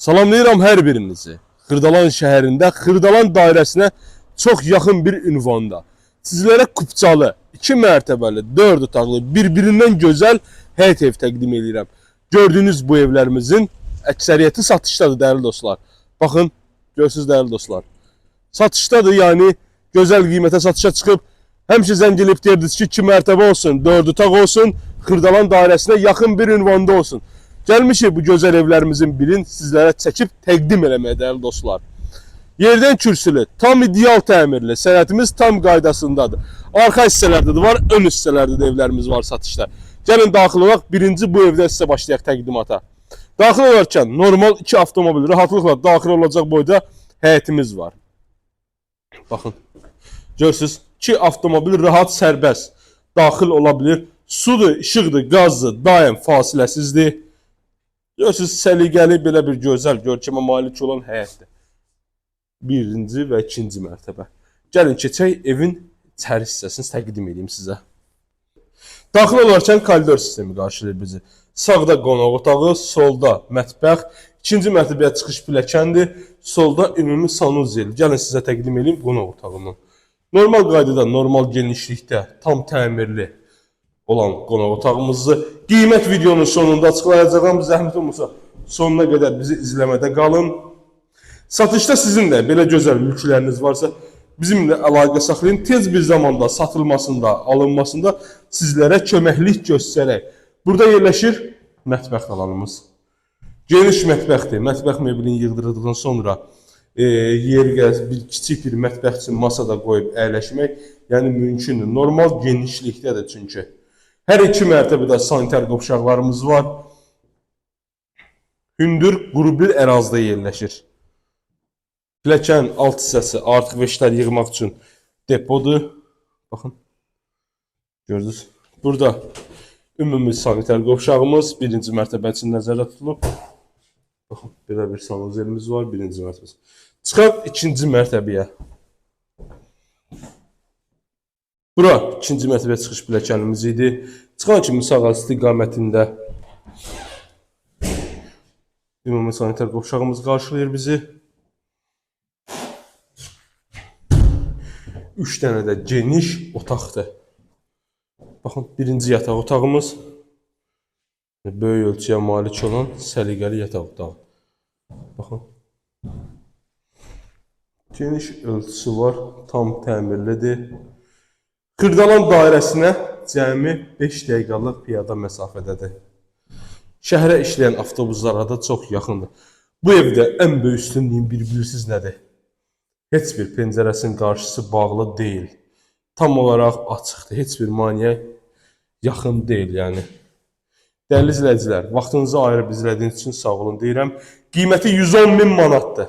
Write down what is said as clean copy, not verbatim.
Salamlayıram hər birinizi. Xırdalan şəhərində, Xırdalan dairəsinə çox yaxın bir ünvanda. Sizlərə Kupçalı, 2 mərtəbəli, 4 otaqlı, bir-birindən gözəl həyət ev təqdim edirəm. Gördüyünüz bu evlərimizin əksəriyyəti satışdadır dəyərli dostlar. Baxın, görürsünüz dəyərli dostlar. Satışdadır, yəni gözəl qiymətə satışa çıxıb. Həmişə zəng edib deyirdiniz ki, 2 mərtəbə olsun, 4 otaq olsun, Xırdalan dairəsinə yaxın bir ünvanda olsun. Gəlmişik bu gözəl evlərimizin birini sizlərə çəkib təqdim eləməyə dəyərli dostlar. Yerdən kürsülü, tam ideal təmirli, sənətimiz tam qaydasındadır. Arxa hissələrdə də var, ön hissələrdə də evlərimiz var satışda. Gəlin daxil olaq, birinci bu evdən sizə başlayaq təqdimata. Daxil olarkən normal 2 avtomobil rahatlıqla daxil olacaq boyda həyətimiz var. Baxın, görürsünüz, 2 avtomobil rahat sərbəst daxil ola bilir. Sudur, işıqdır, qazdır, daim fasiləsizdir. Görürsünüz, səliqəli belə bir gözəl görkəmə malik olan həyətdir. Birinci və ikinci mərtəbə. Gəlin keçək evin içəri hissəsini təqdim edeyim sizə. Daxil olarkən koridor sistemi qarşılayır bizi. Sağda qonaq otağı, solda mətbəx, ikinci mərtəbəyə çıxış pilləkəndir, solda ümumi sanuzel. Gəlin sizə təqdim edeyim qonaq otağını. Normal qaydada, normal genişlikdə, tam təmirli olan qonaq otağımızı qiymət videonun sonunda açıqlayacağım. Zəhmət olmasa sonuna qədər bizi izləmədə qalın. Satışda sizin də belə gözəl mülkləriniz varsa bizimlə əlaqə saxlayın. Tez bir zamanda satılmasında, alınmasında sizlərə köməklik göstərək. Burada yerləşir mətbəx alanımız. Geniş mətbəxdir. Mətbəx meblini yığdırdıqdan sonra bir kiçik bir mətbəx üçün masada qoyub əyləşmək yəni mümkündür. Normal genişlikdədir çünki. Hər 2 mərtəbədə sanitar qovşaqlarımız var. Hündür, quru bir ərazidə yerləşir. Pilləkən alt hissəsi artıq veşlər yığmaq üçün depodur. Baxın, gördünüz. Burada ümumi sanitar qovşağımız birinci mərtəbə üçün nəzərdə tutulub. Baxın, belə bir sanuzelimiz var birinci mərtəbəsi. Çıxaq ikinci mərtəbəyə. Bura ikinci mərtəbəyə çıxış pilləkənimiz idi. Çıxan kimi sağ istiqamətində ümumi sanitar qovşağımız qarşılayır bizi. 3 dənə də geniş otaqdır. Baxın, birinci yataq otağımız. Böyük ölçüyə malik olan səliqəli yataq otağı. Baxın. Geniş ölçüsü var, tam təmirlidir. Xırdalan dairəsinə cəmi 5 dəqiqəlıq piyada məsafədədir. Şəhərə işləyən avtobuslara da çox yaxındır. Bu evdə ən böyük üstünlüyün bilirsiniz nədir? Heç bir pəncərəsinin qarşısı bağlı deyil. Tam olaraq açıqdır. Heç bir maneə yaxın deyil yəni. Dəyərli izləyicilər, vaxtınızı ayırıb izlədiyiniz üçün sağ olun deyirəm. Qiyməti 110.000 manatdır.